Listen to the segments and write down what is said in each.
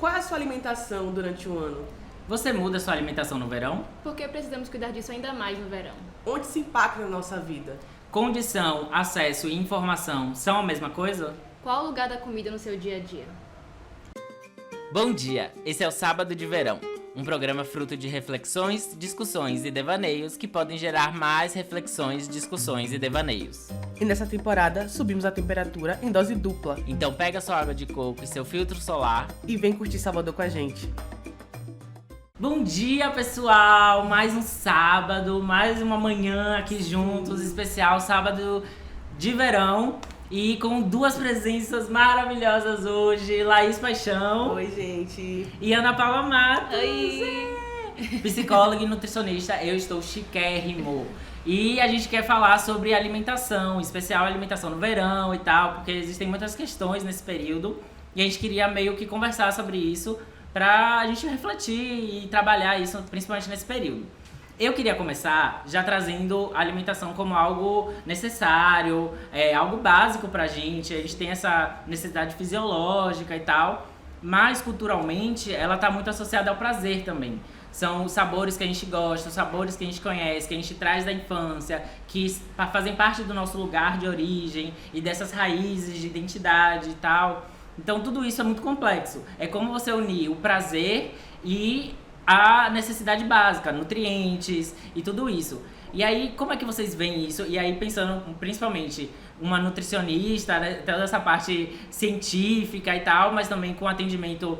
Qual é a sua alimentação durante o ano? Você muda sua alimentação no verão? Porque precisamos cuidar disso ainda mais no verão. Onde se impacta na nossa vida? Condição, acesso e informação são a mesma coisa? Qual o lugar da comida no seu dia a dia? Bom dia, esse é o Sábado de Verão, um programa fruto de reflexões, discussões e devaneios que podem gerar mais reflexões, discussões e devaneios. E nessa temporada, subimos a temperatura em dose dupla. Então pega sua água de coco e seu filtro solar E vem curtir Salvador com a gente. Bom dia, pessoal! Mais um sábado, mais uma manhã aqui juntos, especial sábado de verão. E com duas presenças maravilhosas hoje, Laís Paixão. Oi, gente. E Ana Paula Matos. Oi! Psicóloga e nutricionista, eu estou chiquérrimo. E a gente quer falar sobre alimentação, em especial alimentação no verão e tal, porque existem muitas questões nesse período. E a gente queria meio que conversar sobre isso pra gente refletir e trabalhar isso, principalmente nesse período. Eu queria começar já trazendo a alimentação como algo necessário, algo básico pra gente. A gente tem essa necessidade fisiológica e tal, mas culturalmente ela tá muito associada ao prazer também. São os sabores que a gente gosta, os sabores que a gente conhece, que a gente traz da infância, que fazem parte do nosso lugar de origem e dessas raízes de identidade e tal. Então tudo isso é muito complexo. É como você unir o prazer e a necessidade básica, nutrientes e tudo isso. E aí, como é que vocês veem isso? E aí, pensando principalmente uma nutricionista, né, toda essa parte científica e tal, mas também com atendimento,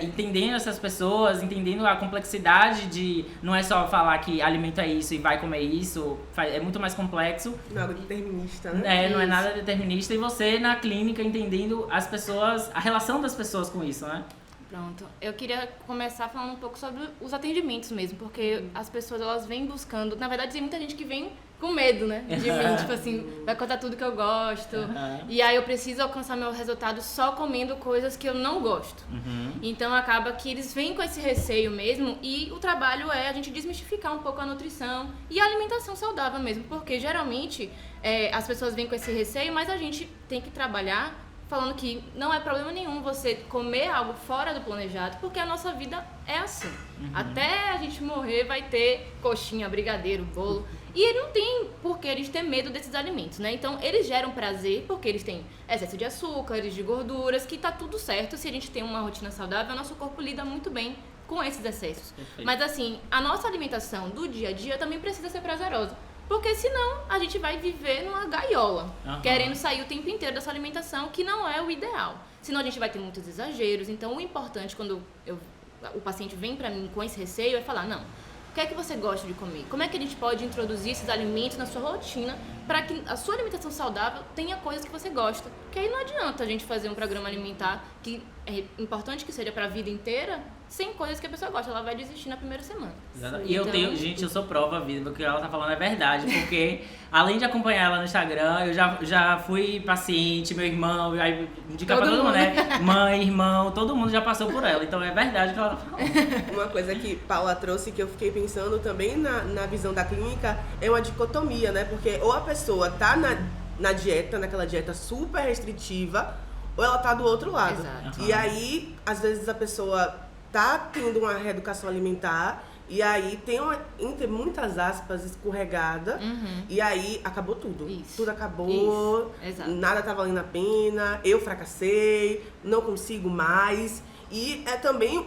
entendendo essas pessoas, entendendo a complexidade de... Não é só falar que alimento é isso e vai comer isso, é muito mais complexo. Nada determinista, né? Não é nada determinista. E você, na clínica, entendendo as pessoas, a relação das pessoas com isso, né? Pronto, eu queria começar falando um pouco sobre os atendimentos mesmo, porque as pessoas elas vêm buscando, na verdade tem muita gente que vem com medo, né, de mim, tipo assim, vai contar tudo que eu gosto, e aí eu preciso alcançar meu resultado só comendo coisas que eu não gosto. Então acaba que eles vêm com esse receio mesmo, e o trabalho é a gente desmistificar um pouco a nutrição e a alimentação saudável mesmo, porque geralmente as pessoas vêm com esse receio, mas a gente tem que trabalhar falando que não é problema nenhum você comer algo fora do planejado, porque a nossa vida é assim. Até a gente morrer vai ter coxinha, brigadeiro, bolo. E ele não tem por que eles ter medo desses alimentos, né? Então, eles geram prazer porque eles têm excesso de açúcares, de gorduras, que tá tudo certo. Se a gente tem uma rotina saudável, o nosso corpo lida muito bem com esses excessos. Perfeito. Mas assim, a nossa alimentação do dia a dia também precisa ser prazerosa. Porque senão a gente vai viver numa gaiola, querendo sair o tempo inteiro dessa alimentação, que não é o ideal. Senão a gente vai ter muitos exageros. Então o importante quando o paciente vem pra mim com esse receio é falar, não, o que é que você gosta de comer? Como é que a gente pode introduzir esses alimentos na sua rotina para que a sua alimentação saudável tenha coisas que você gosta? Porque aí não adianta a gente fazer um programa alimentar que é importante que seja para a vida inteira, sem coisas que a pessoa gosta, ela vai desistir na primeira semana. E eu tenho, gente, eu sou prova viva, que ela tá falando é verdade, porque além de acompanhar ela no Instagram, eu já fui paciente, meu irmão, aí indica pra todo mundo, né? Mãe, irmão, todo mundo já passou por ela, então é verdade o que ela tá falando. Uma coisa que Paula trouxe, que eu fiquei pensando também na visão da clínica, é uma dicotomia, né? Porque ou a pessoa tá na dieta, naquela dieta super restritiva, ou ela tá do outro lado. Exato. E aí, às vezes a pessoa tá tendo uma reeducação alimentar e aí tem uma, entre muitas aspas, escorregada e aí acabou tudo. Isso. Tudo acabou, Exato. nada tá valendo a pena, eu fracassei, não consigo mais. E é também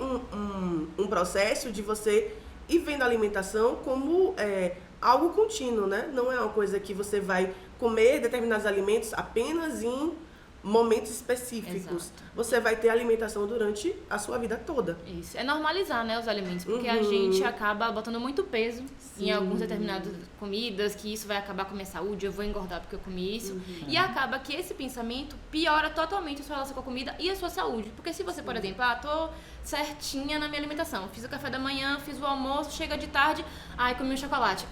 um processo de você ir vendo a alimentação como algo contínuo, né? Não é uma coisa que você vai comer determinados alimentos apenas em momentos específicos. Exato. Você vai ter alimentação durante a sua vida toda. Isso, é normalizar, né, os alimentos, porque a gente acaba botando muito peso em algumas determinadas comidas, que isso vai acabar com a minha saúde, eu vou engordar porque eu comi isso, e acaba que esse pensamento piora totalmente a sua relação com a comida e a sua saúde, porque se você, por exemplo, tô certinha na minha alimentação, fiz o café da manhã, fiz o almoço, chega de tarde, comi um chocolate,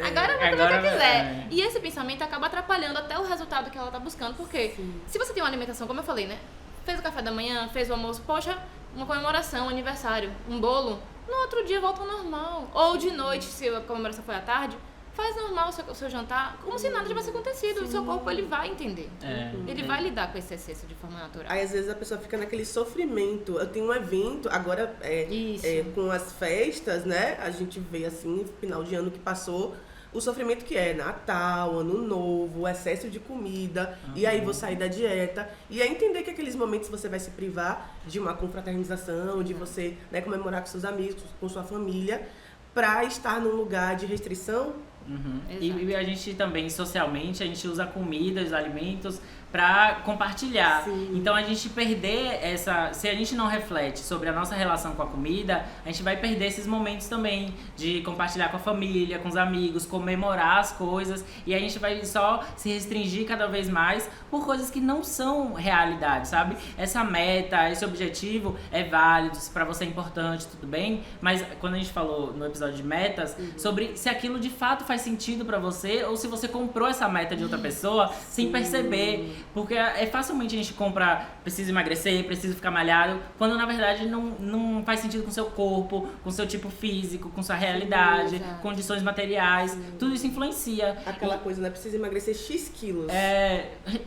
agora eu vou comer o que eu quiser. E esse pensamento acaba atrapalhando até o resultado que ela tá buscando, porque se você tem uma alimentação, como eu falei, né? Fez o café da manhã, fez o almoço, poxa, uma comemoração, um aniversário, um bolo, no outro dia volta ao normal. Ou de noite, se a comemoração foi à tarde, faz normal o seu jantar, como se nada tivesse acontecido. O seu corpo, ele vai entender. Ele vai lidar com esse excesso de forma natural. Aí, às vezes, a pessoa fica naquele sofrimento. Eu tenho um evento, agora, com as festas, né? A gente vê, assim, final de ano que passou, o sofrimento que é Natal, Ano Novo, excesso de comida, e aí vou sair da dieta. E é entender que aqueles momentos você vai se privar de uma confraternização, de você, né, comemorar com seus amigos, com sua família, pra estar num lugar de restrição. E a gente também, socialmente, a gente usa a comida, os alimentos para compartilhar. Sim. Então a gente perder se a gente não reflete sobre a nossa relação com a comida, a gente vai perder esses momentos também de compartilhar com a família, com os amigos, comemorar as coisas, e a gente vai só se restringir cada vez mais por coisas que não são realidade, sabe? Essa meta, esse objetivo é válido, se pra você é importante, tudo bem, mas quando a gente falou no episódio de metas, sobre se aquilo de fato faz sentido pra você, ou se você comprou essa meta de outra pessoa sem perceber. Porque facilmente a gente compra, preciso emagrecer, preciso ficar malhado, quando na verdade não faz sentido com o seu corpo, com o seu tipo físico, com sua realidade, condições materiais, tudo isso influencia. Aquela coisa, né? Precisa emagrecer X quilos.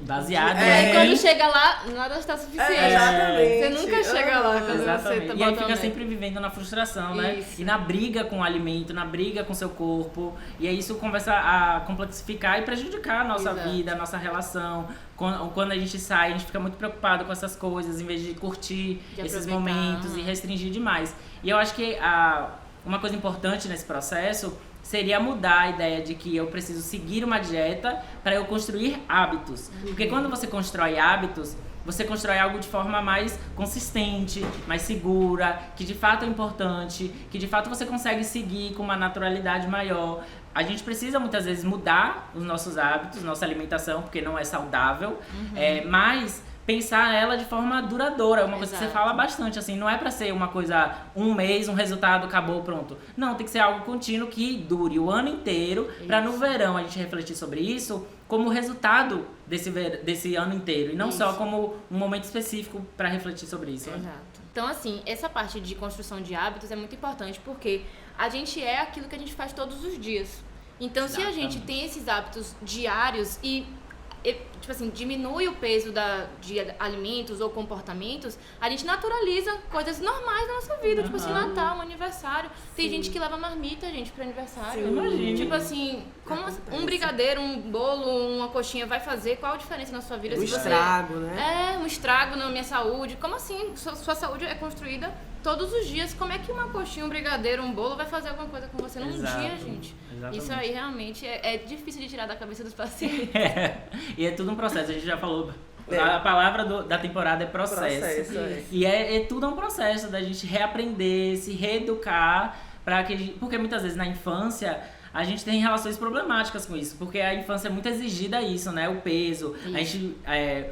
Baseado E quando chega lá, nada está suficiente. Exatamente. Você nunca chega lá quando exatamente. você tá E aí fica botando sempre vivendo na frustração, né? Isso. E na briga com o alimento, na briga com o seu corpo. E aí isso começa a complexificar e prejudicar a nossa vida, a nossa relação. Quando a gente sai, a gente fica muito preocupado com essas coisas, em vez de curtir esses momentos e restringir demais. E eu acho que uma coisa importante nesse processo seria mudar a ideia de que eu preciso seguir uma dieta para eu construir hábitos. Porque quando você constrói hábitos, você constrói algo de forma mais consistente, mais segura, que de fato é importante, que de fato você consegue seguir com uma naturalidade maior. A gente precisa muitas vezes mudar os nossos hábitos, nossa alimentação, porque não é saudável, mas pensar ela de forma duradoura, é uma coisa que você fala bastante, assim, não é pra ser uma coisa, um mês, um resultado, acabou, pronto. Não, tem que ser algo contínuo que dure o ano inteiro, pra no verão a gente refletir sobre isso como resultado desse ano inteiro, e não só como um momento específico pra refletir sobre isso. Né? Exato. Então, assim, essa parte de construção de hábitos é muito importante, porque a gente é aquilo que a gente faz todos os dias. Então, se a gente tem esses hábitos diários e tipo assim, diminui o peso de alimentos ou comportamentos, a gente naturaliza coisas normais da nossa vida. Tipo assim, Natal, um aniversário. Tem gente que leva marmita, gente, pro aniversário. Imagina. Tipo assim, como um brigadeiro, um bolo, uma coxinha vai fazer? Qual a diferença na sua vida? Um estrago, né? Um estrago na minha saúde. Como assim? Sua saúde é construída todos os dias. Como é que uma coxinha, um brigadeiro, um bolo vai fazer alguma coisa com você num dia, gente? Exatamente. Isso aí realmente é difícil de tirar da cabeça dos pacientes. E é tudo um processo, a gente já falou. A palavra da temporada é processo. E é tudo um processo da gente reaprender, se reeducar, porque muitas vezes na infância a gente tem relações problemáticas com isso, porque a infância é muito exigida isso, né? O peso. A gente,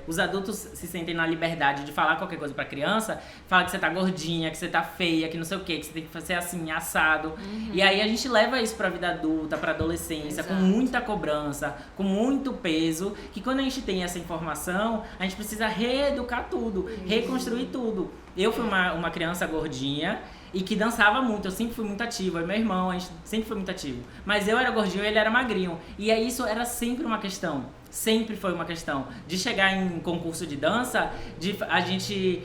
os adultos se sentem na liberdade de falar qualquer coisa pra criança, fala que você tá gordinha, que você tá feia, que não sei o quê, que você tem que ser assim, assado. E aí a gente leva isso pra vida adulta, pra adolescência, com muita cobrança, com muito peso, que quando a gente tem essa informação, a gente precisa reeducar tudo, reconstruir tudo. Eu fui uma criança gordinha, e que dançava muito, eu sempre fui muito ativa, meu irmão, a gente sempre foi muito ativo. Mas eu era gordinho e ele era magrinho. E aí isso era sempre uma questão, sempre foi uma questão. De chegar em concurso de dança, de a gente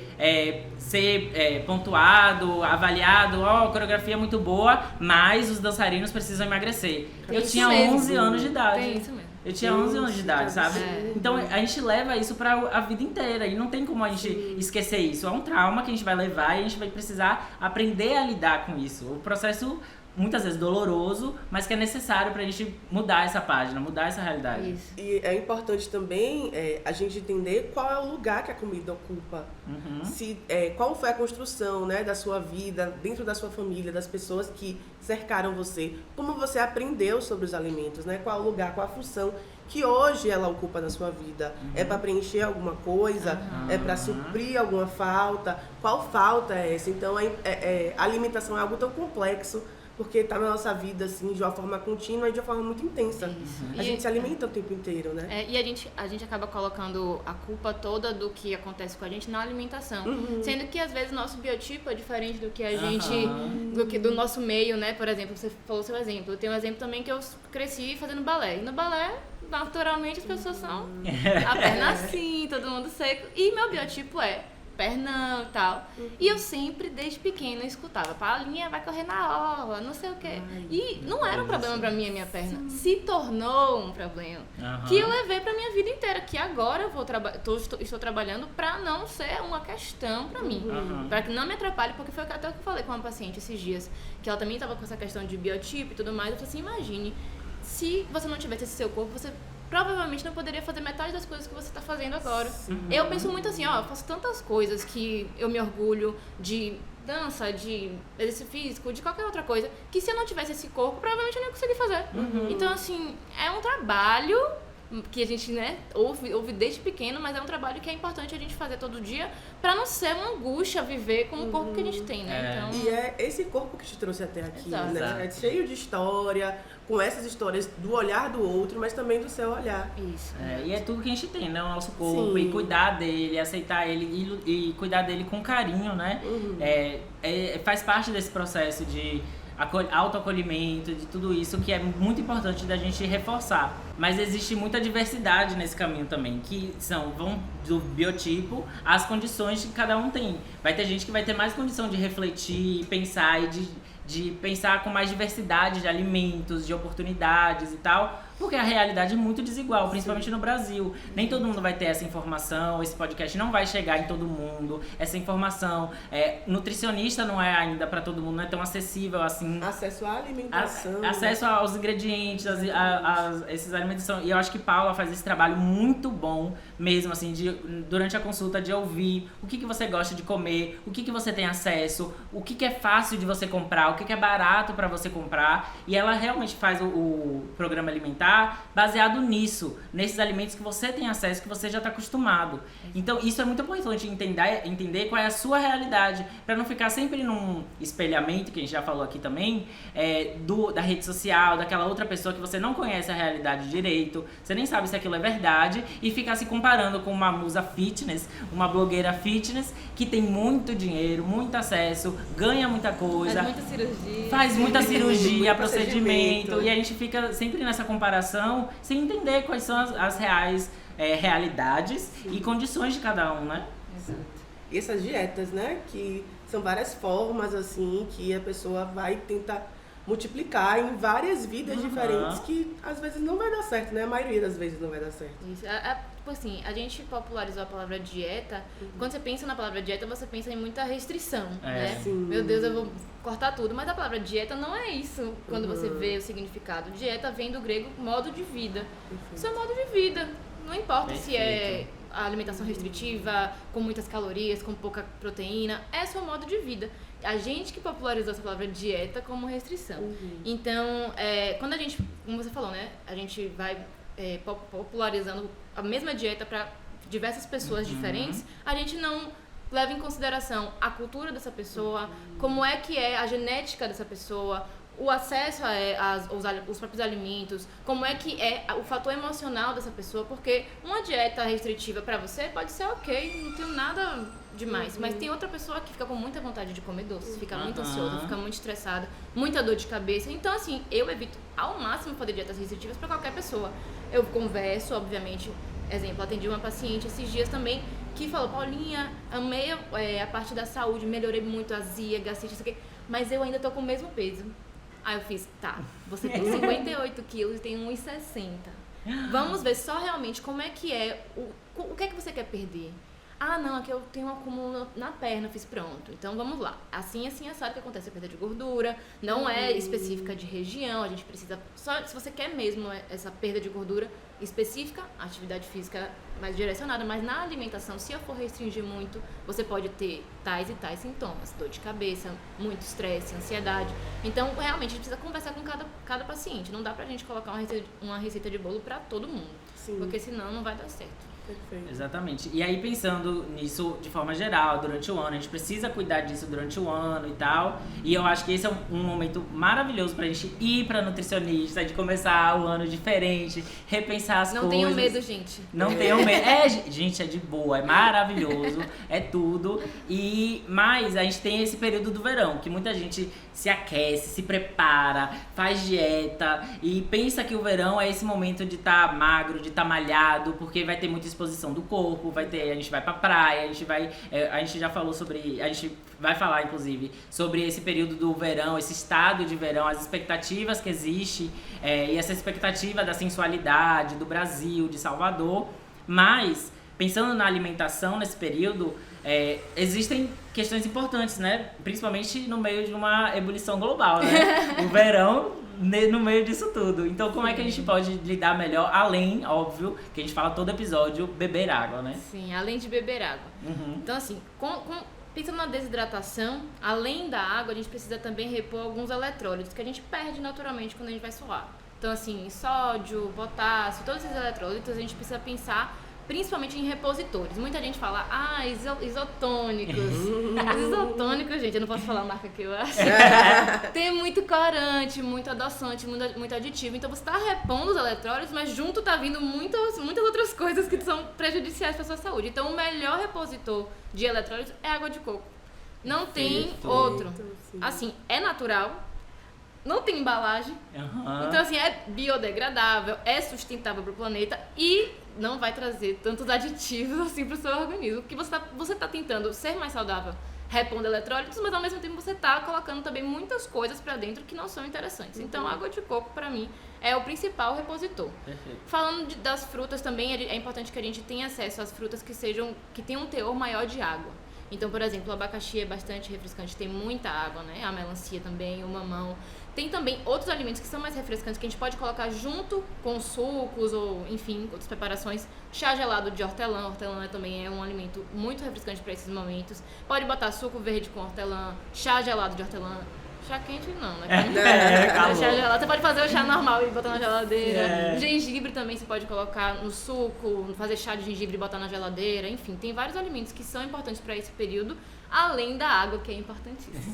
ser pontuado, avaliado, a coreografia é muito boa, mas os dançarinos precisam emagrecer. Eu tinha 11 anos de idade. Tem isso mesmo. Eu tinha 11 anos de idade, sabe? Então a gente leva isso pra a vida inteira e não tem como a gente esquecer isso. É um trauma que a gente vai levar e a gente vai precisar aprender a lidar com isso. O processo, muitas vezes doloroso, mas que é necessário pra gente mudar essa página, mudar essa realidade. Isso. E é importante também a gente entender qual é o lugar que a comida ocupa. Qual foi a construção, né, da sua vida, dentro da sua família, das pessoas que cercaram você. Como você aprendeu sobre os alimentos, né? Qual o lugar, qual a função que hoje ela ocupa na sua vida. É para preencher alguma coisa? É para suprir alguma falta? Qual falta é essa? Então, a alimentação é algo tão complexo, porque tá na nossa vida, assim, de uma forma contínua e de uma forma muito intensa. Isso. A gente se alimenta o tempo inteiro, né? E a gente acaba colocando a culpa toda do que acontece com a gente na alimentação. Sendo que, às vezes, nosso biotipo é diferente do que a gente... do nosso meio, né? Por exemplo, você falou o seu exemplo. Eu tenho um exemplo também que eu cresci fazendo balé. E no balé, naturalmente, as pessoas são a perna assim, todo mundo seco. E meu biotipo é pernão e tal. E eu sempre, desde pequena, escutava: Paulinha, vai correr na orla, não sei o quê. E não era um problema pra mim a minha perna. Se tornou um problema. Que eu levei pra minha vida inteira. Que agora eu vou estou trabalhando pra não ser uma questão pra mim. Pra que não me atrapalhe, porque foi até o que eu falei com uma paciente esses dias. Que ela também tava com essa questão de biotipo e tudo mais. Eu falei assim, imagine, se você não tivesse esse seu corpo, você provavelmente não poderia fazer metade das coisas que você está fazendo agora. Eu penso muito assim, eu faço tantas coisas que eu me orgulho, de dança, de exercício físico, de qualquer outra coisa, que se eu não tivesse esse corpo, provavelmente eu não ia conseguir fazer. Então, assim, é um trabalho que a gente, né, ouve desde pequeno, mas é um trabalho que é importante a gente fazer todo dia pra não ser uma angústia viver com o corpo que a gente tem, né? Então... E é esse corpo que te trouxe até aqui, Exato. né? É cheio de história, com essas histórias do olhar do outro, mas também do seu olhar. Isso. E é tudo que a gente tem, né? O nosso corpo, Sim. e cuidar dele, aceitar ele e cuidar dele com carinho, né? Faz parte desse processo de autoacolhimento, de tudo isso, que é muito importante da gente reforçar. Mas existe muita diversidade nesse caminho também, que vão do biotipo às condições que cada um tem. Vai ter gente que vai ter mais condição de refletir, pensar e de pensar com mais diversidade de alimentos, de oportunidades e tal, porque a realidade é muito desigual, principalmente no Brasil. Nem todo mundo vai ter essa informação, esse podcast não vai chegar em todo mundo, essa informação. Nutricionista não é ainda para todo mundo, não é tão acessível assim. Acesso à alimentação. Acesso aos ingredientes, esses alimentos. E eu acho que Paula faz esse trabalho muito bom mesmo, assim, durante a consulta, de ouvir o que você gosta de comer, o que você tem acesso, o que é fácil de você comprar, o que é barato para você comprar. E ela realmente faz o programa alimentar baseado nisso, nesses alimentos que você tem acesso, que você já está acostumado. Então isso é muito importante entender qual é a sua realidade, para não ficar sempre num espelhamento, que a gente já falou aqui também, da rede social, daquela outra pessoa que você não conhece a realidade direito, você nem sabe se aquilo é verdade, e ficar se comparando com uma musa fitness, uma blogueira fitness, que tem muito dinheiro, muito acesso, ganha muita coisa, faz muita cirurgia, procedimento, e a gente fica sempre nessa comparação sem entender quais são as reais realidades e condições de cada um, né? Exato. E essas dietas, né? Que são várias formas, assim, que a pessoa vai tentar multiplicar em várias vidas diferentes, que às vezes não vai dar certo, né? A maioria das vezes não vai dar certo. Isso. Tipo assim, a gente popularizou a palavra dieta. Quando você pensa na palavra dieta, você pensa em muita restrição, né? Sim. Meu Deus, eu vou cortar tudo. Mas a palavra dieta não é isso, quando você vê o significado. Dieta vem do grego modo de vida. Isso é modo de vida. Não importa se é a alimentação restritiva, com muitas calorias, com pouca proteína. É seu modo de vida. A gente que popularizou essa palavra dieta como restrição. Então, quando a gente, como você falou, né? A gente vai popularizando a mesma dieta para diversas pessoas diferentes, a gente não leva em consideração a cultura dessa pessoa, como é que é a genética dessa pessoa, o acesso aos próprios alimentos, como é que é o fator emocional dessa pessoa, porque uma dieta restritiva para você pode ser ok, não tem nada demais, mas tem outra pessoa que fica com muita vontade de comer doce, fica muito ansiosa, fica muito estressada, muita dor de cabeça. Então, assim, eu evito ao máximo fazer dietas restritivas para qualquer pessoa. Eu converso, obviamente, exemplo, atendi uma paciente esses dias também que falou: Paulinha, amei a parte da saúde, melhorei muito a azia, gastrite, isso aqui, mas eu ainda tô com o mesmo peso. Aí eu fiz: tá, você tem 58 quilos e tem 1,60. Vamos ver só realmente como é que é, o que é que você quer perder? Ah, não, aqui eu tenho um acúmulo na perna, eu fiz pronto. Então vamos lá. Assim, assado que acontece a perda de gordura, não é específica de região, a gente precisa, só se você quer mesmo essa perda de gordura específica, atividade física mais direcionada, mas na alimentação, se eu for restringir muito, você pode ter tais e tais sintomas, dor de cabeça, muito estresse, ansiedade. Então, realmente, a gente precisa conversar com cada paciente, não dá pra gente colocar uma receita de bolo pra todo mundo, porque senão não vai dar certo. Perfeito. Exatamente. E aí, pensando nisso de forma geral, durante o ano, a gente precisa cuidar disso durante o ano e tal. E eu acho que esse é um momento maravilhoso pra gente ir pra nutricionista, de começar o ano diferente, repensar as coisas. Não tenham medo, gente. Não tenham medo. Gente, é de boa, é maravilhoso, é tudo. Mas a gente tem esse período do verão, que muita gente se aquece, se prepara, faz dieta e pensa que o verão é esse momento de estar magro, de estar malhado, porque vai ter muita exposição do corpo, a gente vai pra praia, a gente já falou sobre, a gente vai falar inclusive sobre esse período do verão, esse estado de verão, as expectativas que existe e essa expectativa da sensualidade do Brasil, de Salvador, mas pensando na alimentação nesse período, existem questões importantes, né? Principalmente no meio de uma ebulição global, né? O verão no meio disso tudo. Então, como é que a gente pode lidar melhor, além, óbvio, que a gente fala todo episódio, beber água, né? Sim, além de beber água. Uhum. Então, assim, pensando na desidratação, além da água, a gente precisa também repor alguns eletrólitos que a gente perde naturalmente quando a gente vai suar. Então, assim, sódio, potássio, todos esses eletrólitos a gente precisa pensar principalmente em repositores. Muita gente fala, isotônicos. Os isotônicos, gente, eu não posso falar a marca que eu acho. Tem muito corante, muito adoçante, muito aditivo. Então você tá repondo os eletrólitos, mas junto tá vindo muitas outras coisas que são prejudiciais para sua saúde. Então o melhor repositor de eletrólitos é água de coco. Não tem outro. Assim, é natural. Não tem embalagem. Uhum. Então, assim, é biodegradável, é sustentável para o planeta e não vai trazer tantos aditivos assim para o seu organismo. Porque você tá tentando ser mais saudável, repondo eletrólitos, mas ao mesmo tempo você tá colocando também muitas coisas para dentro que não são interessantes. Então, a água de coco, para mim, é o principal repositor. Perfeito. Falando das frutas também, é importante que a gente tenha acesso às frutas que tenham um teor maior de água. Então, por exemplo, o abacaxi é bastante refrescante, tem muita água, né? A melancia também, o mamão. Tem também outros alimentos que são mais refrescantes que a gente pode colocar junto com sucos ou, enfim, outras preparações. Chá gelado de hortelã. Hortelã também é um alimento muito refrescante para esses momentos. Pode botar suco verde com hortelã, chá gelado de hortelã. Chá quente não, né? Chá gelado. Você pode fazer o chá normal e botar na geladeira. Gengibre também você pode colocar no suco, fazer chá de gengibre e botar na geladeira. Enfim, tem vários alimentos que são importantes para esse período, além da água, que é importantíssimo.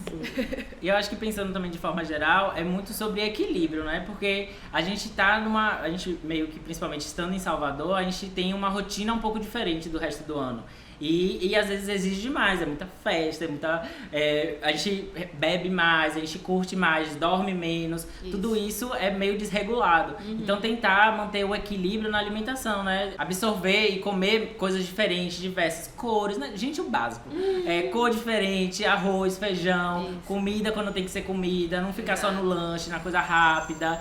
E eu acho que pensando também de forma geral, é muito sobre equilíbrio, né? Porque a gente a gente meio que, principalmente estando em Salvador, a gente tem uma rotina um pouco diferente do resto do ano. E às vezes exige demais, é muita festa, a gente bebe mais, a gente curte mais, dorme menos, tudo isso é meio desregulado. Então tentar manter o equilíbrio na alimentação, né? Absorver e comer coisas diferentes, diversas cores, né? Gente, o básico. Cor diferente, arroz, feijão, comida quando tem que ser comida, não ficar só no lanche, na coisa rápida.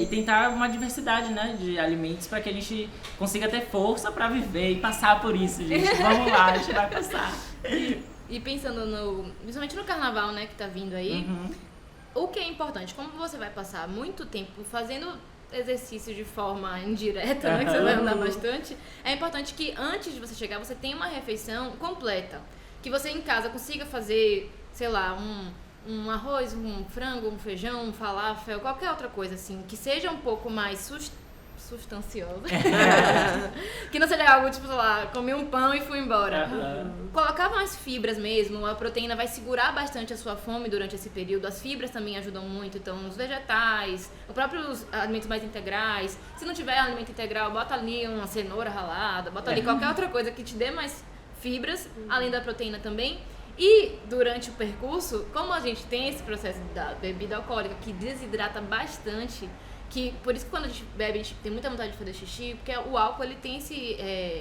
E tentar uma diversidade, né, de alimentos para que a gente consiga ter força para viver e passar por isso, gente. Vamos lá, a gente vai passar. E pensando principalmente no carnaval, né, que tá vindo aí, o que é importante, como você vai passar muito tempo fazendo exercício de forma indireta, né, que você vai andar bastante, é importante que antes de você chegar, você tenha uma refeição completa. Que você em casa consiga fazer, sei lá, um arroz, um frango, um feijão, um falafel, qualquer outra coisa assim, que seja um pouco mais substanciosa. Que não seja algo tipo, sei lá, comi um pão e fui embora. Colocar mais fibras mesmo, a proteína vai segurar bastante a sua fome durante esse período. As fibras também ajudam muito, então os vegetais, os próprios alimentos mais integrais. Se não tiver alimento integral, bota ali uma cenoura ralada, bota ali qualquer outra coisa que te dê mais fibras, além da proteína também. E durante o percurso, como a gente tem esse processo da bebida alcoólica que desidrata bastante, que por isso que quando a gente bebe, a gente tem muita vontade de fazer xixi, porque o álcool ele tem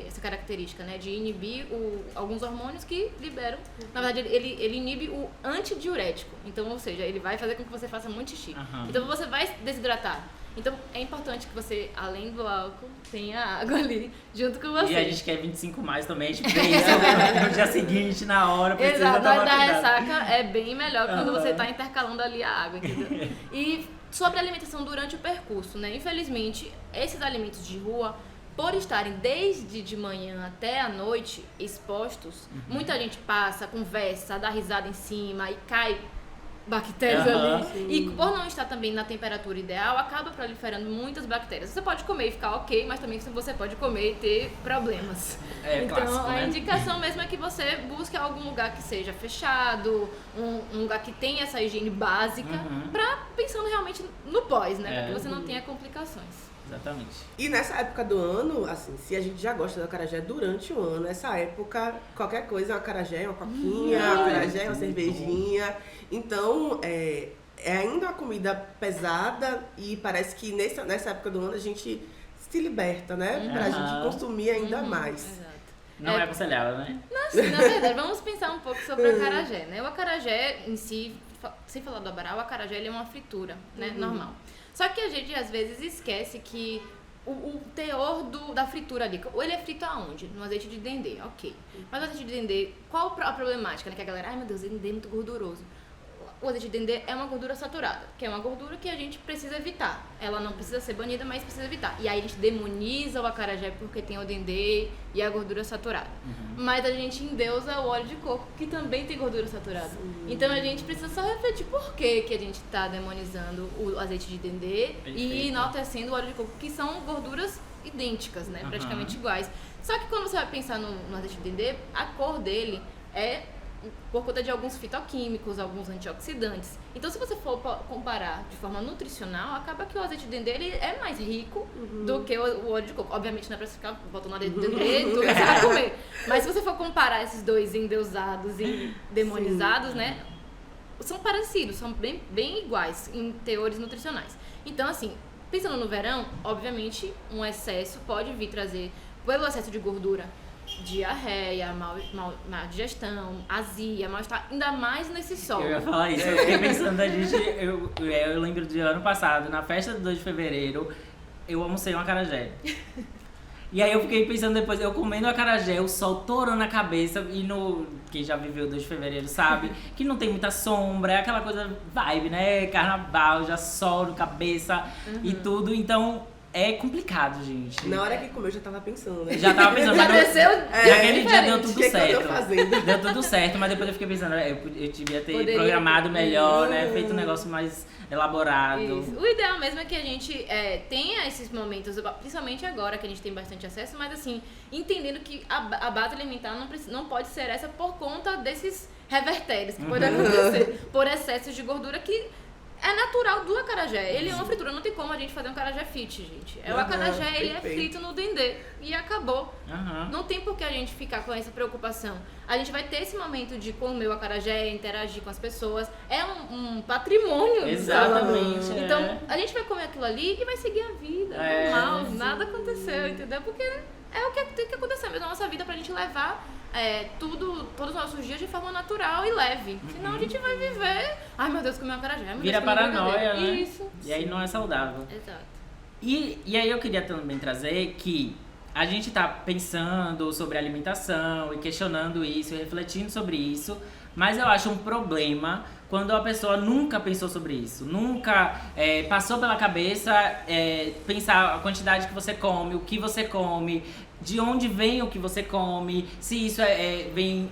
essa característica, né, de inibir alguns hormônios que liberam. Na verdade, ele inibe o antidiurético. Então, ou seja, ele vai fazer com que você faça muito xixi. Então, você vai desidratar. Então, é importante que você, além do álcool, tenha água ali, junto com você. E a gente quer 25 mais também, a gente vê isso no dia seguinte, na hora, precisa Exato, tomar da cuidado. ressaca é bem melhor quando você tá intercalando ali a água, entendeu? E sobre a alimentação durante o percurso, né? Infelizmente, esses alimentos de rua, por estarem desde de manhã até a noite expostos, muita gente passa, conversa, dá risada em cima e cai bactérias ali. E por não estar também na temperatura ideal, acaba proliferando muitas bactérias. Você pode comer e ficar ok, mas também você pode comer e ter problemas. Então, clássico, a né? indicação mesmo é que você busque algum lugar que seja fechado, um lugar que tenha essa higiene básica, pensando realmente no pós, né? Para que você não tenha complicações. Exatamente. E nessa época do ano, assim, se a gente já gosta do acarajé durante o ano, nessa época, qualquer coisa é um acarajé, uma coquinha, um acarajé, uma cervejinha. Então, é ainda uma comida pesada e parece que nessa época do ano a gente se liberta, né? Pra gente consumir ainda mais. Exato. Não é aconselhável, né? Na verdade, vamos pensar um pouco sobre o acarajé, né? O acarajé em si, sem falar do abará, o acarajé ele é uma fritura, né? Normal. Só que a gente às vezes esquece que o teor da fritura ali, ele é frito aonde? No azeite de dendê, ok. Mas o azeite de dendê, qual a problemática, né? Que a galera, ai meu Deus, dendê é muito gorduroso. O azeite de dendê é uma gordura saturada, que é uma gordura que a gente precisa evitar. Ela não precisa ser banida, mas precisa evitar. E aí a gente demoniza o acarajé porque tem o dendê e a gordura saturada. Mas a gente endeusa o óleo de coco, que também tem gordura saturada. Então a gente precisa só refletir por que a gente está demonizando o azeite de dendê e enaltecendo o óleo de coco, que são gorduras idênticas, né? Praticamente iguais. Só que quando você vai pensar no azeite de dendê, a cor dele é por conta de alguns fitoquímicos, alguns antioxidantes. Então, se você for comparar de forma nutricional, acaba que o azeite de dendê ele é mais rico do que o óleo de coco. Obviamente, não é pra você ficar botando azeite de dendê e tudo que você vai comer. Mas se você for comparar esses dois endeusados e demonizados, né, são parecidos, são bem iguais em teores nutricionais. Então, assim, pensando no verão, obviamente, um excesso pode vir trazer, pelo excesso de gordura, diarreia, má digestão, azia, mal-estar, ainda mais nesse sol. Eu ia falar isso, eu fiquei pensando, eu lembro de ano passado, na festa do 2 de fevereiro, eu almocei um acarajé. E aí eu fiquei pensando depois, eu comendo acarajé, o sol torando a cabeça, e quem já viveu o 2 de fevereiro sabe que não tem muita sombra, é aquela coisa vibe, né? Carnaval, já sol na cabeça e tudo, então é complicado, gente. Na hora que comeu, eu já tava pensando, né? Já tava pensando, Já desceu? Naquele dia deu tudo que certo. eu tô fazendo? Deu tudo certo, mas depois eu fiquei pensando, eu devia ter Poderia programado ter. melhor, né? Feito um negócio mais elaborado. Isso. O ideal mesmo é que a gente tenha esses momentos, principalmente agora que a gente tem bastante acesso, mas assim, entendendo que a base alimentar não pode ser essa por conta desses revertérios que podem acontecer por excessos de gordura que é natural do acarajé. Ele é uma fritura, não tem como a gente fazer um acarajé fit, gente. O acarajé, ele é frito no dendê e acabou. Não tem por que a gente ficar com essa preocupação. A gente vai ter esse momento de comer o acarajé, interagir com as pessoas. É um patrimônio. Exatamente. Então, a gente vai comer aquilo ali e vai seguir a vida. Normal, nada aconteceu, entendeu? Porque é o que tem que acontecer mesmo na nossa vida pra gente levar todos os nossos dias de forma natural e leve. Senão a gente vai viver, ai meu Deus, comer um acarajé. Vira paranoia, né? Isso. E aí não é saudável. Exato. E aí eu queria também trazer que a gente tá pensando sobre alimentação e questionando isso, e refletindo sobre isso, mas eu acho um problema quando a pessoa nunca pensou sobre isso, nunca passou pela cabeça pensar a quantidade que você come, o que você come, de onde vem o que você come, se isso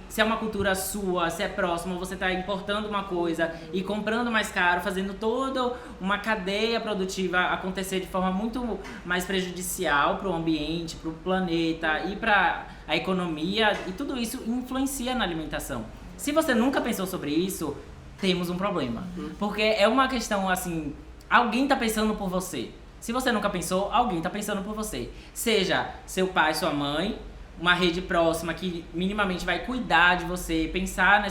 se é uma cultura sua, se é próximo, você está importando uma coisa e comprando mais caro, fazendo toda uma cadeia produtiva acontecer de forma muito mais prejudicial para o ambiente, para o planeta e para a economia, e tudo isso influencia na alimentação. Se você nunca pensou sobre isso, temos um problema. Porque é uma questão assim, alguém tá pensando por você. Se você nunca pensou, alguém tá pensando por você. Seja seu pai, sua mãe, uma rede próxima que minimamente vai cuidar de você, pensar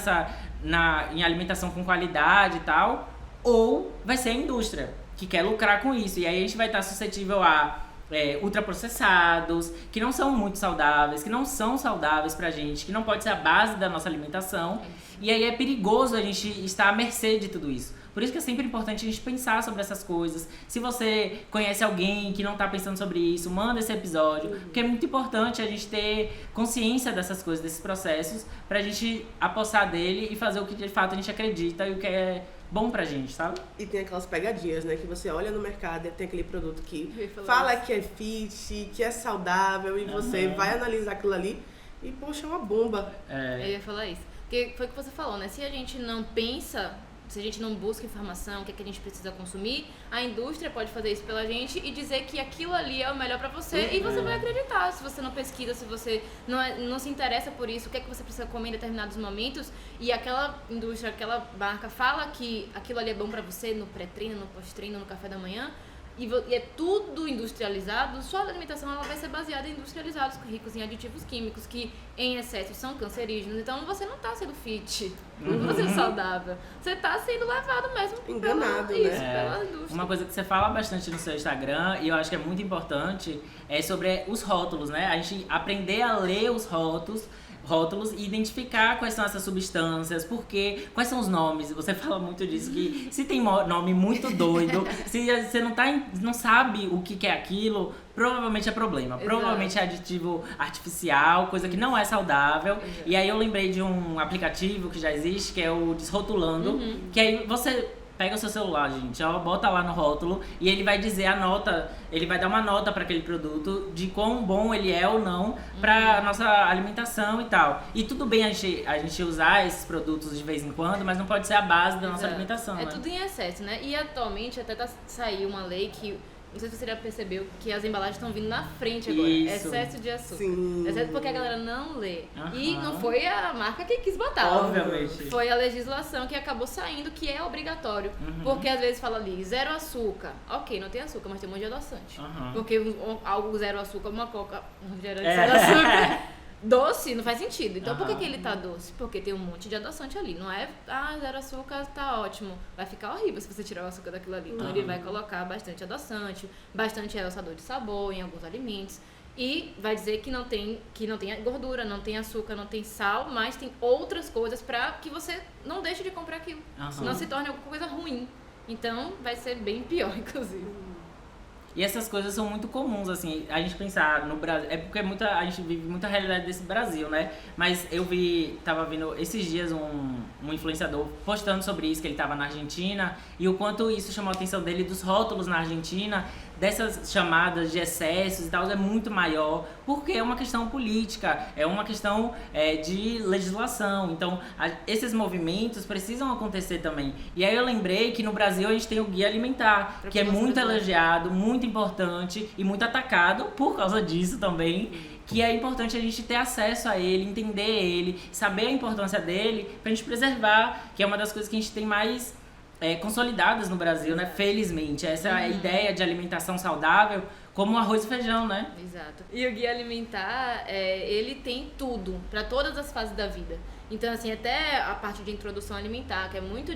em alimentação com qualidade e tal, ou vai ser a indústria que quer lucrar com isso. E aí a gente vai estar suscetível a ultraprocessados, que não são muito saudáveis, que não são saudáveis pra gente, que não pode ser a base da nossa alimentação. E aí é perigoso a gente estar à mercê de tudo isso. Por isso que é sempre importante a gente pensar sobre essas coisas. Se você conhece alguém que não tá pensando sobre isso, manda esse episódio, porque é muito importante a gente ter consciência dessas coisas, desses processos, pra gente apossar dele e fazer o que de fato a gente acredita e o que é bom pra gente, sabe? E tem aquelas pegadinhas, né? Que você olha no mercado e tem aquele produto que fala que é fit, que é saudável, e você vai analisar aquilo ali e, poxa, é uma bomba. Eu ia falar isso. Porque foi o que você falou, né? Se a gente não pensa se a gente não busca informação, o que é que a gente precisa consumir, a indústria pode fazer isso pela gente e dizer que aquilo ali é o melhor pra você e você vai acreditar. Se você não pesquisa, se você não se interessa por isso, o que é que você precisa comer em determinados momentos e aquela indústria, aquela marca fala que aquilo ali é bom pra você no pré-treino, no pós-treino, no café da manhã, e é tudo industrializado, sua alimentação ela vai ser baseada em industrializados, ricos em aditivos químicos, que em excesso são cancerígenos. Então você não está sendo fit, não está sendo saudável. Você está sendo levado mesmo enganado, pela indústria. Uma coisa que você fala bastante no seu Instagram, e eu acho que é muito importante, é sobre os rótulos, né? A gente aprender a ler os rótulos e identificar quais são essas substâncias, porque, quais são os nomes. Você fala muito disso, que se tem nome muito doido, se você não sabe o que é aquilo, provavelmente é problema. Exato. Provavelmente é aditivo artificial, coisa que não é saudável. Exato. E aí eu lembrei de um aplicativo que já existe, que é o Desrotulando, que aí você pega o seu celular, gente, ó, bota lá no rótulo e ele vai dizer a nota, ele vai dar uma nota para aquele produto de quão bom ele é ou não para nossa alimentação e tal. E tudo bem a gente usar esses produtos de vez em quando, mas não pode ser a base da nossa alimentação, É né? tudo em excesso, né? E atualmente até saiu uma lei que, não sei se você já percebeu, que as embalagens estão vindo na frente agora. Isso. Excesso de açúcar. Sim. Excesso porque a galera não lê. Aham. E não foi a marca que quis botar. Obviamente. Foi a legislação que acabou saindo, que é obrigatório. Porque às vezes fala ali, 0 açúcar. Ok, não tem açúcar, mas tem um monte de adoçante. Porque algo 0 açúcar, uma coca, um refrigerante 0 açúcar. Doce não faz sentido. Então por que ele tá doce? Porque tem um monte de adoçante ali. Não é, 0 açúcar tá ótimo. Vai ficar horrível se você tirar o açúcar daquilo ali. Então ele vai colocar bastante adoçante, bastante realçador de sabor em alguns alimentos. E vai dizer que não tem gordura, não tem açúcar, não tem sal, mas tem outras coisas pra que você não deixe de comprar aquilo. Não se torne alguma coisa ruim. Então vai ser bem pior, inclusive. E essas coisas são muito comuns, assim, a gente pensar no Brasil, é porque a gente vive muita realidade desse Brasil, né? Mas eu tava vendo esses dias um influenciador postando sobre isso, que ele tava na Argentina, e o quanto isso chamou a atenção dele dos rótulos na Argentina, dessas chamadas de excessos e tal, é muito maior, porque é uma questão política, é uma questão de legislação. Então, esses movimentos precisam acontecer também. E aí eu lembrei que no Brasil a gente tem o Guia Alimentar, que é muito elogiado, muito importante e muito atacado por causa disso também, que é importante a gente ter acesso a ele, entender ele, saber a importância dele, pra gente preservar, que é uma das coisas que a gente tem mais consolidadas no Brasil, né? Felizmente. Essa ideia de alimentação saudável, como arroz e feijão, né? Exato. E o Guia Alimentar, ele tem tudo, para todas as fases da vida. Então, assim, até a parte de introdução alimentar, que é muito...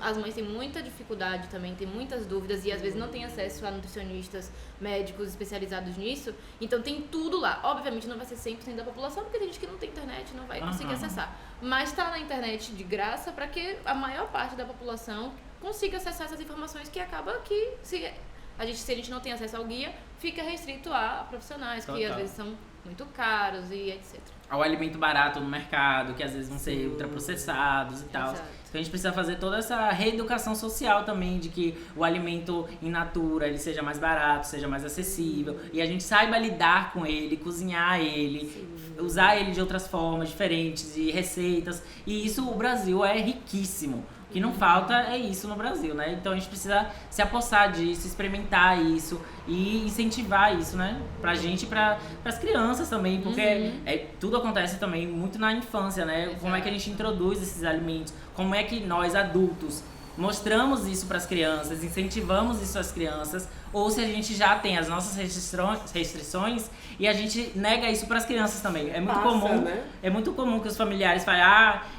as mães têm muita dificuldade também, têm muitas dúvidas e às vezes não têm acesso a nutricionistas, médicos especializados nisso. Então, tem tudo lá. Obviamente, não vai ser 100% da população, porque tem gente que não tem internet, não vai conseguir acessar. Mas tá na internet de graça para que a maior parte da população consiga acessar essas informações, que acaba que, se a gente não tem acesso ao guia, fica restrito a profissionais, que às vezes são muito caros e etc. Ao alimento barato no mercado, que às vezes vão ser ultraprocessados e tal. Exato. Então a gente precisa fazer toda essa reeducação social também, de que o alimento in natura ele seja mais barato, seja mais acessível, e a gente saiba lidar com ele, cozinhar ele, usar ele de outras formas diferentes, de receitas. E isso, o Brasil é riquíssimo. O que não falta é isso no Brasil, né? Então a gente precisa se apossar disso, experimentar isso e incentivar isso, né? Pra gente e pras crianças também, porque tudo acontece também muito na infância, né? Exato. Como é que a gente introduz esses alimentos, como é que nós, adultos, mostramos isso para as crianças, incentivamos isso às crianças, ou se a gente já tem as nossas restrições e a gente nega isso para as crianças também. É muito comum, né? É muito comum que os familiares falem,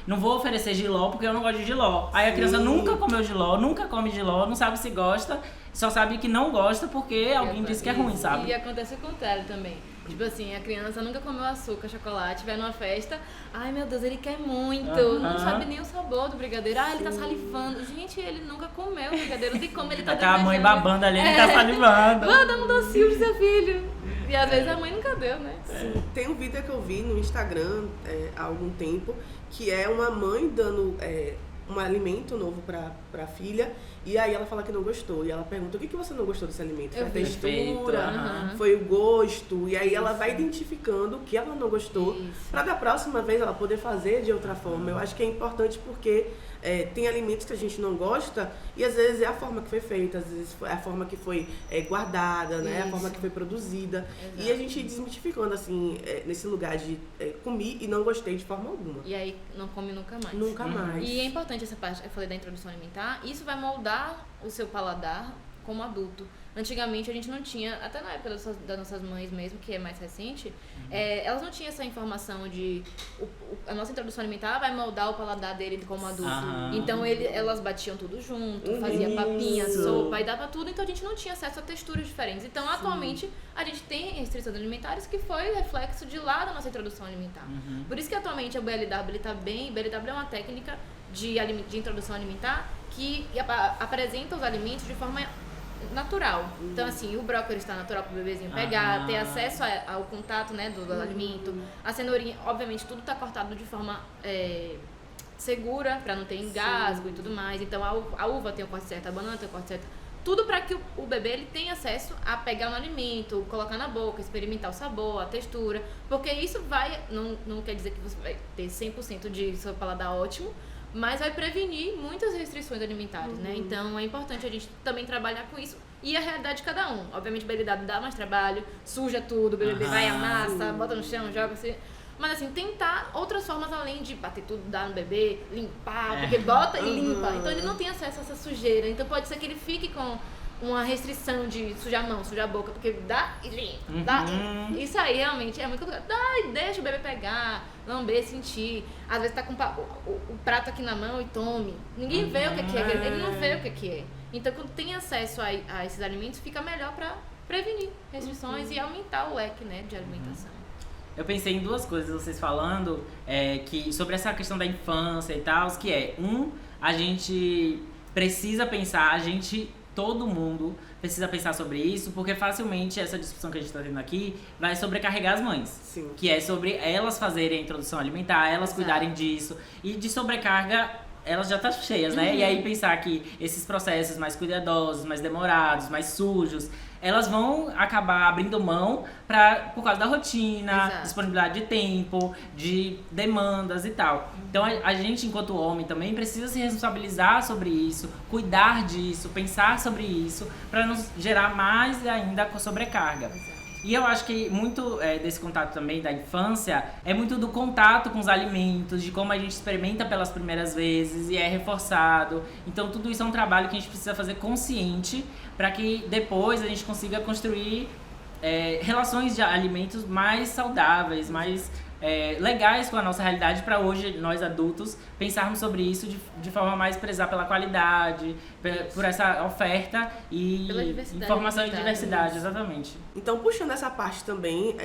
não vou oferecer jiló porque eu não gosto de jiló. Aí a criança nunca comeu jiló, nunca come jiló, não sabe se gosta, só sabe que não gosta porque alguém disse que é ruim, sabe? E acontece o contrário também. Tipo assim, a criança nunca comeu açúcar, chocolate, vai numa festa, ai meu Deus, ele quer muito, não sabe nem o sabor do brigadeiro, ele tá salivando. Gente, ele nunca comeu o brigadeiro, não tem como ele tá Tá a mãe babando ali, ele tá salivando. Vou dar um docinho pro seu filho. E às vezes a mãe nunca deu, né? Sim. Tem um vídeo que eu vi no Instagram há algum tempo, que é uma mãe dando um alimento novo pra filha, e aí ela fala que não gostou. E ela pergunta, o que você não gostou desse alimento? Foi a textura, foi o gosto. E aí ela vai identificando o que ela não gostou, pra da próxima vez ela poder fazer de outra forma. Eu acho que é importante porque tem alimentos que a gente não gosta, e às vezes é a forma que foi feita, às vezes é a forma que foi guardada, né? A forma que foi produzida. Exato. E a gente ir desmitificando, assim, nesse lugar de comi e não gostei de forma alguma. E aí não come nunca mais. Nunca mais. E é importante essa parte que eu falei da introdução alimentar, isso vai moldar o seu paladar como adulto. Antigamente a gente não tinha, até na época das nossas mães mesmo, que é mais recente, elas não tinham essa informação de a nossa introdução alimentar vai moldar o paladar dele como adulto. Então elas batiam tudo junto, fazia papinha, sopa e dava tudo, então a gente não tinha acesso a texturas diferentes. Então atualmente a gente tem restrições alimentares que foi reflexo de lá da nossa introdução alimentar. Por isso que atualmente a BLW está bem, BLW é uma técnica de introdução alimentar que apresenta os alimentos de forma natural. Então, assim, o brócolis está natural para o bebezinho pegar, ter acesso ao contato, né, do alimento. A cenourinha, obviamente, tudo está cortado de forma segura, para não ter engasgo e tudo mais. Então, a uva tem o corte certo, a banana tem o corte certo. Tudo para que o bebê ele tenha acesso a pegar no alimento, colocar na boca, experimentar o sabor, a textura. Porque isso não quer dizer que você vai ter 100% de seu paladar ótimo, mas vai prevenir muitas restrições alimentares, né? Então é importante a gente também trabalhar com isso. E a realidade de cada um. Obviamente, o BLW dá mais trabalho, suja tudo, o bebê vai amassa, bota no chão, joga assim. Mas assim, tentar outras formas além de bater tudo, dar no bebê, limpar, porque bota e limpa. Então ele não tem acesso a essa sujeira. Então pode ser que ele fique com uma restrição de sujar a mão, sujar a boca, porque dá e limpa. Isso aí realmente é muito complicado. Dá e deixa o bebê pegar, lamber, sentir. Às vezes tá com o prato aqui na mão e tome. Ninguém vê o que é, ele não vê o que é. Então quando tem acesso a esses alimentos, fica melhor para prevenir restrições e aumentar o leque, né, de alimentação. Eu pensei em duas coisas, vocês falando, que sobre essa questão da infância e tal, que a gente precisa pensar, todo mundo precisa pensar sobre isso, porque facilmente essa discussão que a gente está tendo aqui vai sobrecarregar as mães. Sim. Que é sobre elas fazerem a introdução alimentar, elas cuidarem disso. E de sobrecarga, elas já estão cheias, né? E aí pensar que esses processos mais cuidadosos, mais demorados, mais sujos, elas vão acabar abrindo mão por causa da rotina, disponibilidade de tempo, de demandas e tal. Então a gente, enquanto homem, também precisa se responsabilizar sobre isso, cuidar disso, pensar sobre isso, para não gerar mais ainda sobrecarga. E eu acho que muito desse contato também da infância é muito do contato com os alimentos, de como a gente experimenta pelas primeiras vezes e é reforçado. Então tudo isso é um trabalho que a gente precisa fazer consciente para que depois a gente consiga construir relações de alimentos mais saudáveis, mais legais com a nossa realidade, para hoje, nós adultos, pensarmos sobre isso de forma mais prezar pela qualidade, por essa oferta e informação e diversidade, exatamente. Então, puxando essa parte também,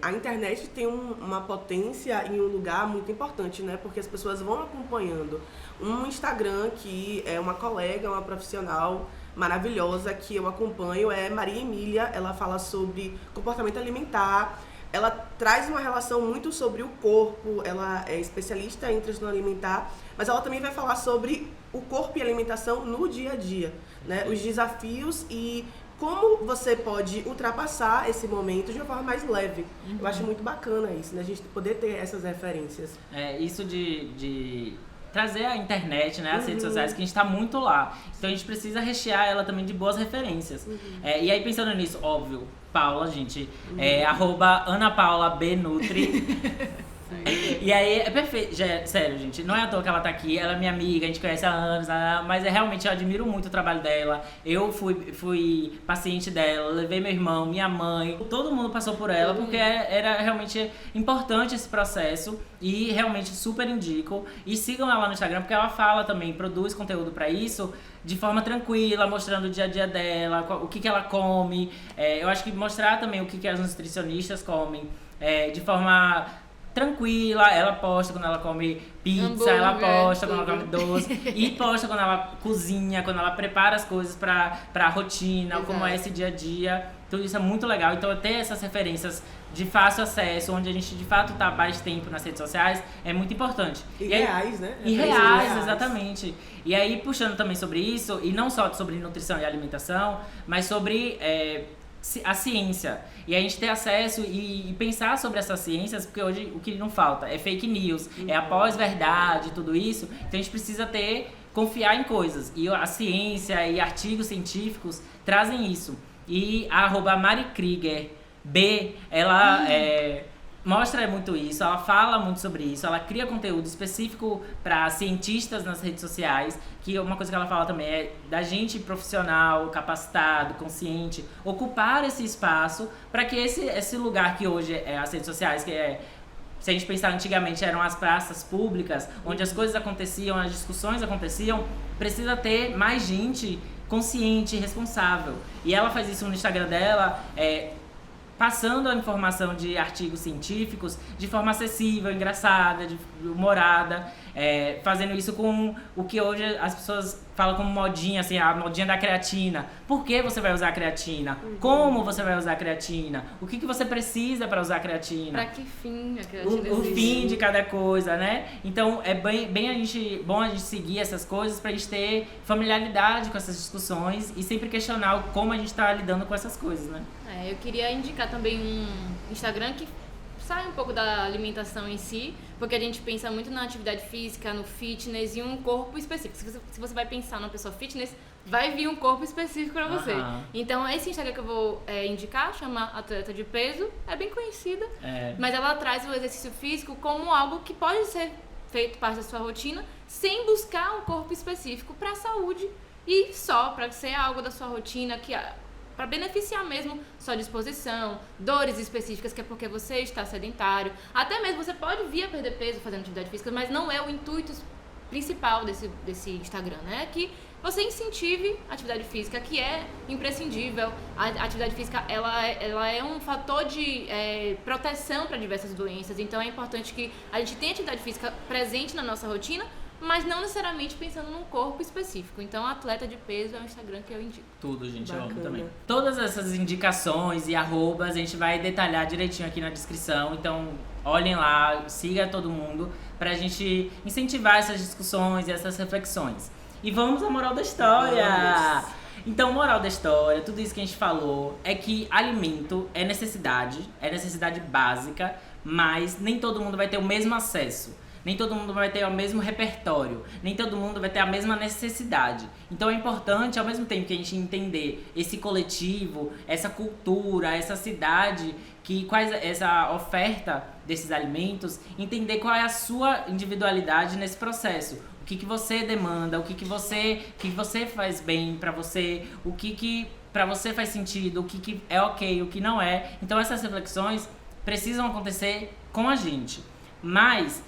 a internet tem uma potência em um lugar muito importante, né? Porque as pessoas vão acompanhando um Instagram que é uma colega, uma profissional maravilhosa que eu acompanho, é Maria Emília. Ela fala sobre comportamento alimentar. Ela traz uma relação muito sobre o corpo, ela é especialista em transtorno alimentar, mas ela também vai falar sobre o corpo e alimentação no dia a dia, né? Os desafios e como você pode ultrapassar esse momento de uma forma mais leve. Eu acho muito bacana isso, né? A gente poder ter essas referências. Isso de trazer a internet, né, as redes sociais, que a gente tá muito lá. Então a gente precisa rechear ela também de boas referências. E aí pensando nisso, óbvio, Paula, gente, @AnaPaulaBNutri. E aí é perfeito, sério, gente, não é à toa que ela tá aqui, ela é minha amiga, a gente conhece há anos, mas realmente eu admiro muito o trabalho dela. Eu fui paciente dela, levei meu irmão, minha mãe, todo mundo passou por ela, porque era realmente importante esse processo e realmente super indico. E sigam ela no Instagram, porque ela fala também, produz conteúdo pra isso de forma tranquila, mostrando o dia a dia dela, o que ela come. Eu acho que mostrar também o que as nutricionistas comem de forma tranquila. Ela posta quando ela come pizza, ela posta quando ela come doce, e posta quando ela cozinha, quando ela prepara as coisas pra rotina, como é esse dia a dia. Tudo isso é muito legal. Então, ter essas referências de fácil acesso, onde a gente de fato tá mais tempo nas redes sociais, é muito importante. E aí, reais, né? E reais, exatamente. E aí, puxando também sobre isso, e não só sobre nutrição e alimentação, mas sobre a ciência. E a gente ter acesso e pensar sobre essas ciências, porque hoje o que não falta é fake news, é a pós-verdade, tudo isso. Então, a gente precisa confiar em coisas. E a ciência e artigos científicos trazem isso. E a @MariKrieger B, ela mostra muito isso, ela fala muito sobre isso, ela cria conteúdo específico para cientistas nas redes sociais, que uma coisa que ela fala também é da gente profissional, capacitado, consciente, ocupar esse espaço para que esse lugar que hoje é as redes sociais, se a gente pensar antigamente, eram as praças públicas, onde as coisas aconteciam, as discussões aconteciam, precisa ter mais gente consciente, responsável. E ela faz isso no Instagram dela, passando a informação de artigos científicos de forma acessível, engraçada, humorada, fazendo isso com o que hoje as pessoas falam como modinha, assim, a modinha da creatina. Por que você vai usar a creatina? Como você vai usar a creatina? O que você precisa para usar a creatina? Para que fim a creatina existe? O fim de cada coisa, né? Então, é bom a gente seguir essas coisas pra gente ter familiaridade com essas discussões e sempre questionar como a gente tá lidando com essas coisas, né? Eu queria indicar também um Instagram que sai um pouco da alimentação em si, porque a gente pensa muito na atividade física, no fitness e um corpo específico. Se você vai pensar numa pessoa fitness, vai vir um corpo específico pra você. Então, esse Instagram que eu vou indicar chama Atleta de Peso, é bem conhecida, mas ela traz o exercício físico como algo que pode ser feito parte da sua rotina, sem buscar um corpo específico pra saúde e só pra ser algo da sua rotina que para beneficiar mesmo sua disposição, dores específicas, que é porque você está sedentário. Até mesmo você pode vir a perder peso fazendo atividade física, mas não é o intuito principal desse Instagram, né? Que você incentive a atividade física, que é imprescindível. A atividade física, ela é um fator de proteção para diversas doenças. Então é importante que a gente tenha atividade física presente na nossa rotina, mas não necessariamente pensando num corpo específico. Então, Atleta de Peso é um Instagram que eu indico. Tudo, gente, Bacana. eu amo também. Todas essas indicações e arrobas a gente vai detalhar direitinho aqui na descrição. Então, olhem lá, siga todo mundo pra gente incentivar essas discussões e essas reflexões. E vamos à moral da história! Então, moral da história, tudo isso que a gente falou é que alimento é necessidade básica, mas nem todo mundo vai ter o mesmo acesso. Nem todo mundo vai ter o mesmo repertório, nem todo mundo vai ter a mesma necessidade. Então é importante, ao mesmo tempo que a gente entender esse coletivo, essa cultura, essa cidade, essa oferta desses alimentos, entender qual é a sua individualidade nesse processo. O que você demanda, o que você faz bem pra você, o que pra você faz sentido, o que é ok, o que não é. Então essas reflexões precisam acontecer com a gente. Mas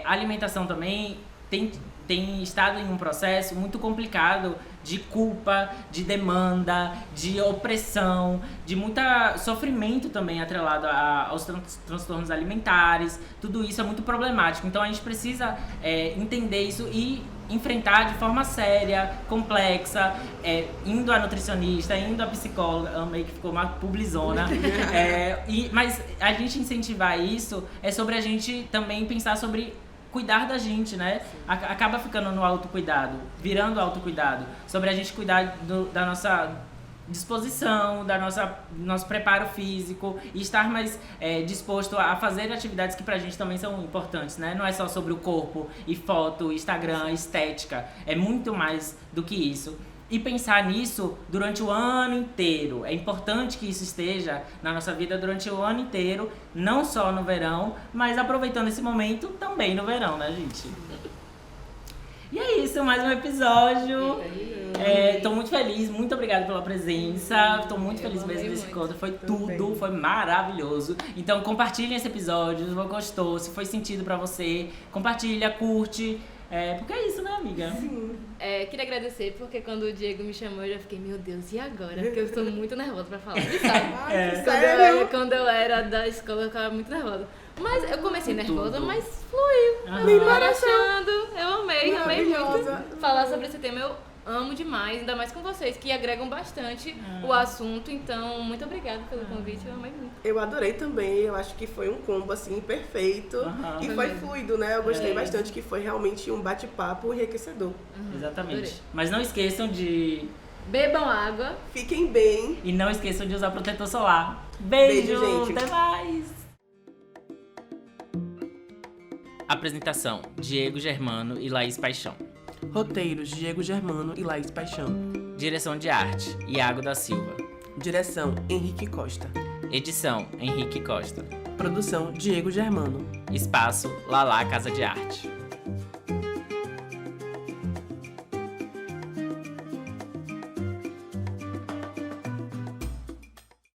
a alimentação também tem estado em um processo muito complicado de culpa, de demanda, de opressão, de muito sofrimento também atrelado aos transtornos alimentares. Tudo isso é muito problemático. Então a gente precisa entender isso e enfrentar de forma séria, complexa, indo a nutricionista, indo a psicóloga. Amei que ficou uma publizona. Mas a gente incentivar isso é sobre a gente também pensar sobre cuidar da gente, né? Acaba ficando no autocuidado, virando autocuidado, sobre a gente cuidar da nossa disposição, nosso preparo físico e estar mais disposto a fazer atividades que pra gente também são importantes, né? Não é só sobre o corpo e foto, Instagram, estética, é muito mais do que isso. E pensar nisso durante o ano inteiro. É importante que isso esteja na nossa vida durante o ano inteiro, não só no verão, mas aproveitando esse momento também no verão, né, gente? E é isso, mais um episódio. Tô muito feliz, muito obrigada pela presença. Tô muito feliz mesmo desse encontro. Foi tudo, foi maravilhoso. Então compartilhem esse episódio, se gostou, se foi sentido pra você. Compartilha, curte. Porque é isso, né, amiga? Sim. Queria agradecer, porque quando o Diego me chamou, eu já fiquei, meu Deus, e agora? Porque eu estou muito nervosa pra falar, sabe? Sério? Quando eu era da escola, eu ficava muito nervosa. Mas eu comecei nervosa, mas fluiu. Aham. Eu relaxando, eu amei muito Maravilhosa. falar sobre esse tema. Eu amo demais, ainda mais com vocês, que agregam bastante o assunto. Então, muito obrigada pelo convite, eu amei muito. Eu adorei também, eu acho que foi um combo, assim, perfeito. E foi fluido, né? Eu gostei bastante, que foi realmente um bate-papo enriquecedor. Exatamente. Adorei. Mas não esqueçam de... Bebam água. Fiquem bem. E não esqueçam de usar protetor solar. Beijo, Beijo, gente. Até mais! Apresentação: Diego Germano e Laís Paixão. Roteiros: Diego Germano e Laís Paixão. Direção de arte: Iago da Silva. Direção: Henrique Costa. Edição: Henrique Costa. Produção: Diego Germano. Espaço: Lalá Casa de Arte.